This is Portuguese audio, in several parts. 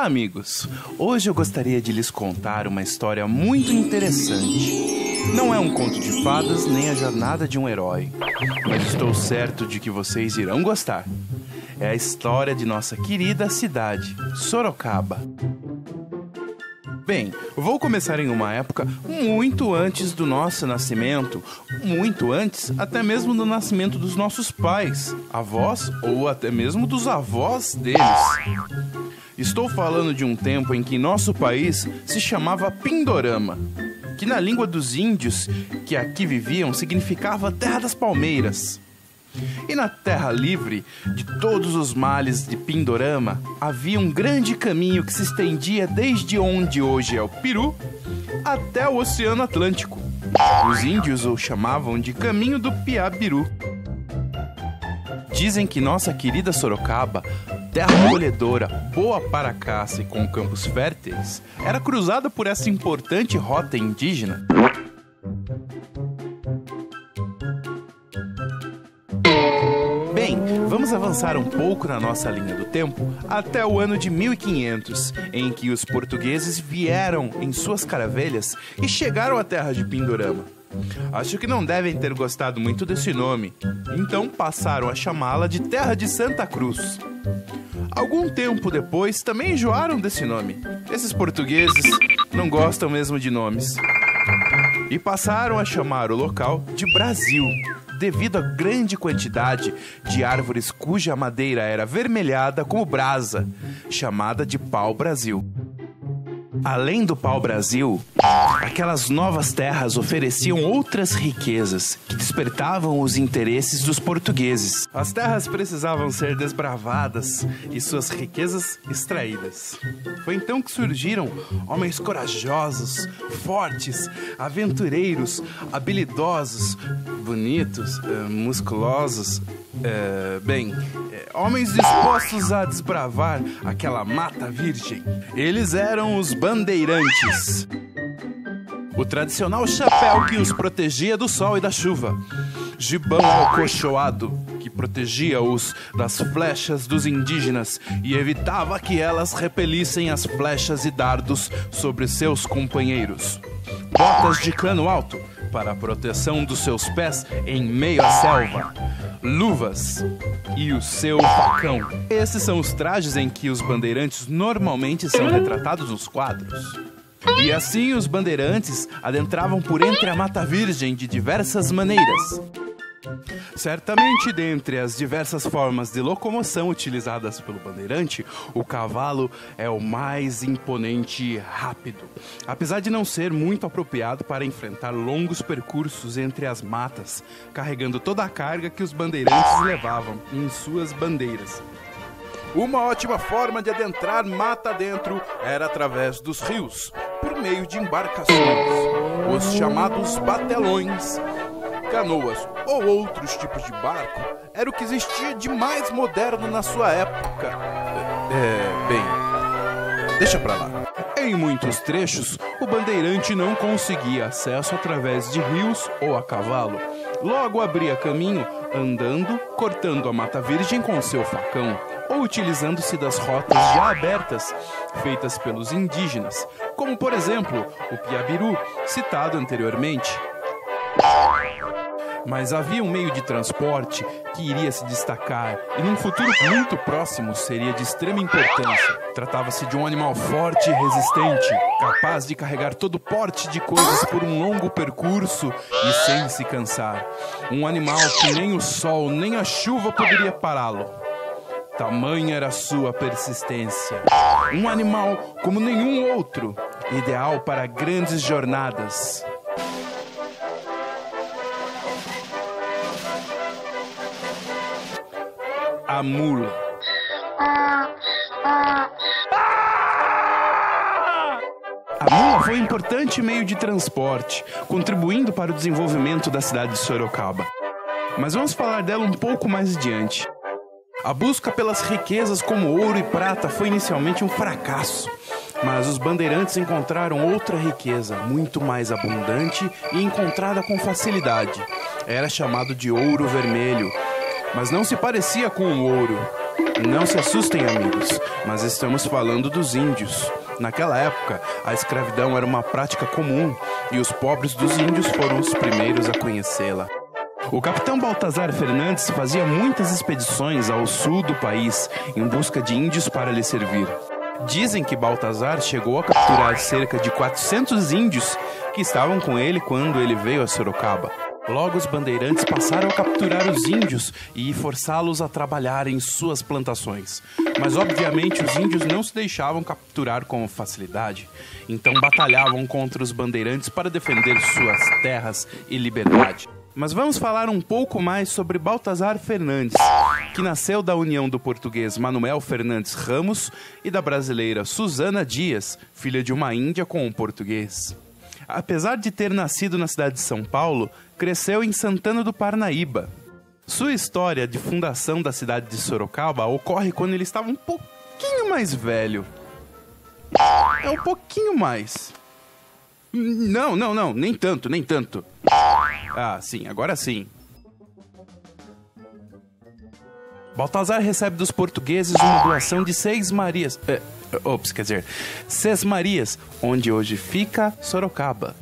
Olá, amigos! Hoje eu gostaria de lhes contar uma história muito interessante. Não é um conto de fadas nem a jornada de um herói, mas estou certo de que vocês irão gostar. É a história de nossa querida cidade, Sorocaba. Bem, vou começar em uma época muito antes do nosso nascimento, muito antes até mesmo do nascimento dos nossos pais, avós ou até mesmo dos avós deles. Estou falando de um tempo em que nosso país se chamava Pindorama, que na língua dos índios que aqui viviam significava Terra das Palmeiras. E na terra livre de todos os males de Pindorama, havia um grande caminho que se estendia desde onde hoje é o Peru até o Oceano Atlântico. Os índios o chamavam de Caminho do Piabiru. Dizem que nossa querida Sorocaba, terra acolhedora, boa para a caça e com campos férteis, era cruzada por essa importante rota indígena. Bem, vamos avançar um pouco na nossa linha do tempo até o ano de 1500, em que os portugueses vieram em suas caravelhas e chegaram à terra de Pindorama. Acho que não devem ter gostado muito desse nome, então passaram a chamá-la de Terra de Santa Cruz. Algum tempo depois também enjoaram desse nome. Esses portugueses não gostam mesmo de nomes. E passaram a chamar o local de Brasil, devido à grande quantidade de árvores cuja madeira era avermelhada como brasa, chamada de pau-brasil. Além do pau-brasil, aquelas novas terras ofereciam outras riquezas que despertavam os interesses dos portugueses. As terras precisavam ser desbravadas e suas riquezas extraídas. Foi então que surgiram homens corajosos, fortes, aventureiros, habilidosos, bonitos, musculosos, homens dispostos a desbravar aquela mata virgem. Eles eram os bandeirantes. O tradicional chapéu que os protegia do sol e da chuva. Gibão alcochoado, que protegia-os das flechas dos indígenas e evitava que elas repelissem as flechas e dardos sobre seus companheiros. Botas de cano alto, para a proteção dos seus pés em meio à selva. Luvas e o seu facão. Esses são os trajes em que os bandeirantes normalmente são retratados nos quadros. E assim os bandeirantes adentravam por entre a mata virgem de diversas maneiras. Certamente, dentre as diversas formas de locomoção utilizadas pelo bandeirante, o cavalo é o mais imponente e rápido, apesar de não ser muito apropriado para enfrentar longos percursos entre as matas, carregando toda a carga que os bandeirantes levavam em suas bandeiras. Uma ótima forma de adentrar mata dentro era através dos rios, por meio de embarcações, os chamados batelões. Canoas ou outros tipos de barco era o que existia de mais moderno na sua época. Deixa pra lá. Em muitos trechos, o bandeirante não conseguia acesso através de rios ou a cavalo. Logo abria caminho andando, cortando a mata virgem com seu facão, ou utilizando-se das rotas já abertas feitas pelos indígenas, como por exemplo o Piabiru, citado anteriormente. Mas havia um meio de transporte que iria se destacar e num futuro muito próximo seria de extrema importância. Tratava-se de um animal forte e resistente, capaz de carregar todo porte de coisas por um longo percurso e sem se cansar. Um animal que nem o sol nem a chuva poderia pará-lo. Tamanha era sua persistência. Um animal como nenhum outro, ideal para grandes jornadas. A mula. A mula foi um importante meio de transporte, contribuindo para o desenvolvimento da cidade de Sorocaba. Mas vamos falar dela um pouco mais adiante. A busca pelas riquezas como ouro e prata foi inicialmente um fracasso, mas os bandeirantes encontraram outra riqueza, muito mais abundante e encontrada com facilidade. Era chamado de ouro vermelho, mas não se parecia com o ouro. Não se assustem, amigos, mas estamos falando dos índios. Naquela época, a escravidão era uma prática comum e os pobres dos índios foram os primeiros a conhecê-la. O capitão Baltazar Fernandes fazia muitas expedições ao sul do país em busca de índios para lhe servir. Dizem que Baltazar chegou a capturar cerca de 400 índios que estavam com ele quando ele veio a Sorocaba. Logo, os bandeirantes passaram a capturar os índios e forçá-los a trabalhar em suas plantações. Mas, obviamente, os índios não se deixavam capturar com facilidade. Então, batalhavam contra os bandeirantes para defender suas terras e liberdade. Mas vamos falar um pouco mais sobre Baltazar Fernandes, que nasceu da união do português Manuel Fernandes Ramos e da brasileira Susana Dias, filha de uma índia com um português. Apesar de ter nascido na cidade de São Paulo, cresceu em Santana do Parnaíba. Sua história de fundação da cidade de Sorocaba ocorre quando ele estava um pouquinho mais velho. Um pouquinho mais. Não, nem tanto. Ah, sim, agora sim. Baltazar recebe dos portugueses uma doação de Seis Marias, onde hoje fica Sorocaba.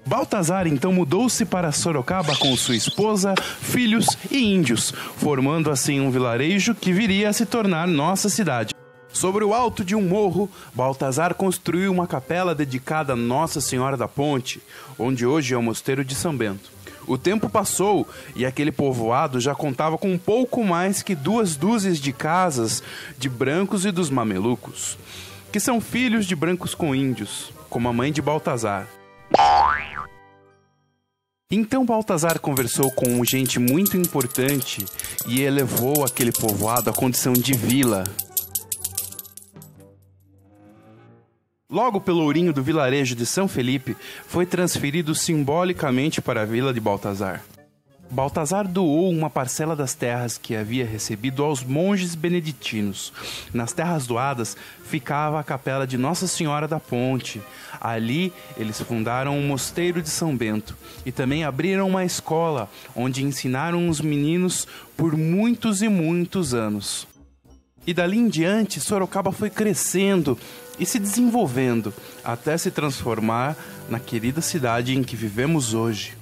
Baltazar então mudou-se para Sorocaba com sua esposa, filhos e índios, formando assim um vilarejo que viria a se tornar nossa cidade. Sobre o alto de um morro, Baltazar construiu uma capela dedicada a Nossa Senhora da Ponte, onde hoje é o Mosteiro de São Bento. O tempo passou e aquele povoado já contava com um pouco mais que 2 dúzias de casas de brancos e dos mamelucos, que são filhos de brancos com índios, como a mãe de Baltazar. Então Baltazar conversou com gente muito importante e elevou aquele povoado à condição de vila. Logo, pelo ourinho do vilarejo de São Felipe, foi transferido simbolicamente para a vila de Baltazar. Baltazar doou uma parcela das terras que havia recebido aos monges beneditinos. Nas terras doadas ficava a capela de Nossa Senhora da Ponte. Ali eles fundaram o Mosteiro de São Bento e também abriram uma escola onde ensinaram os meninos por muitos e muitos anos. E dali em diante, Sorocaba foi crescendo e se desenvolvendo até se transformar na querida cidade em que vivemos hoje.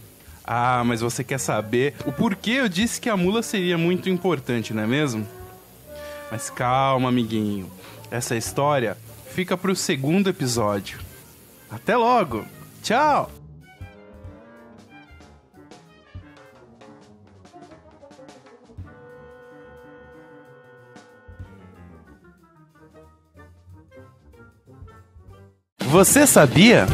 Ah, mas você quer saber o porquê eu disse que a mula seria muito importante, não é mesmo? Mas calma, amiguinho. Essa história fica para o 2º episódio. Até logo! Tchau! Você sabia?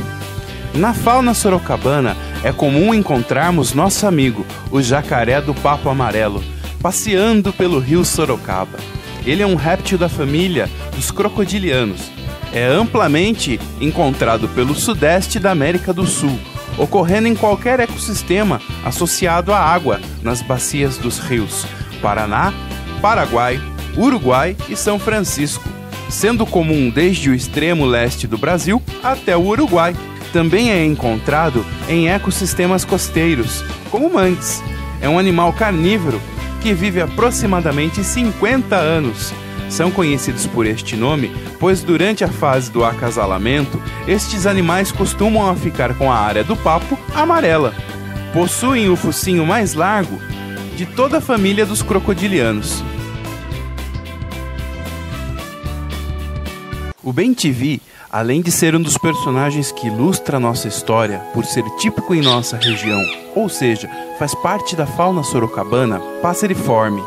Na fauna sorocabana é comum encontrarmos nosso amigo, o jacaré do papo amarelo, passeando pelo rio Sorocaba. Ele é um réptil da família dos crocodilianos. É amplamente encontrado pelo sudeste da América do Sul, ocorrendo em qualquer ecossistema associado à água nas bacias dos rios Paraná, Paraguai, Uruguai e São Francisco, sendo comum desde o extremo leste do Brasil até o Uruguai. Também é encontrado em ecossistemas costeiros, como mangues. É um animal carnívoro que vive aproximadamente 50 anos. São conhecidos por este nome, pois durante a fase do acasalamento, estes animais costumam ficar com a área do papo amarela. Possuem o focinho mais largo de toda a família dos crocodilianos. O bem-te-vi, além de ser um dos personagens que ilustra a nossa história por ser típico em nossa região, ou seja, faz parte da fauna sorocabana passeriforme,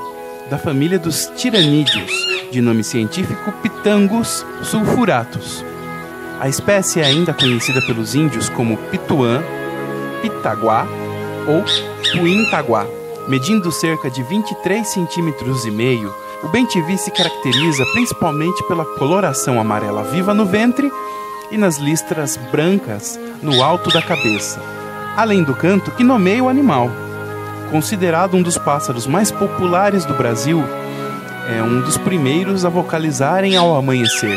da família dos tiranídeos, de nome científico Pitangus sulfuratus. A espécie é ainda conhecida pelos índios como pituã, pitaguá ou puintaguá. Medindo cerca de 23,5 centímetros, o bem-te-vi se caracteriza principalmente pela coloração amarela viva no ventre e nas listras brancas no alto da cabeça, além do canto que nomeia o animal. Considerado um dos pássaros mais populares do Brasil, é um dos primeiros a vocalizarem ao amanhecer.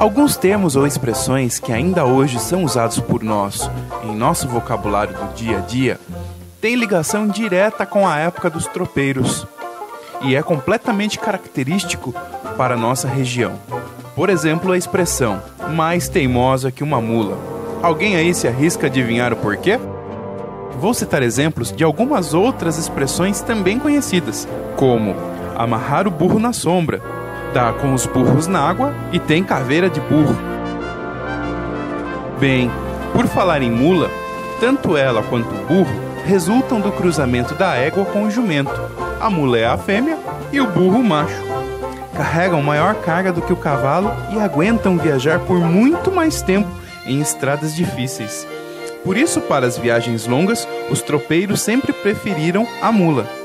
Alguns termos ou expressões que ainda hoje são usados por nós em nosso vocabulário do dia a dia têm ligação direta com a época dos tropeiros e é completamente característico para a nossa região. Por exemplo, a expressão mais teimosa que uma mula. Alguém aí se arrisca a adivinhar o porquê? Vou citar exemplos de algumas outras expressões também conhecidas, como amarrar o burro na sombra, dá com os burros na água e tem caveira de burro. Bem, por falar em mula, tanto ela quanto o burro resultam do cruzamento da égua com o jumento. A mula é a fêmea e o burro o macho. Carregam maior carga do que o cavalo e aguentam viajar por muito mais tempo em estradas difíceis. Por isso, para as viagens longas, os tropeiros sempre preferiram a mula.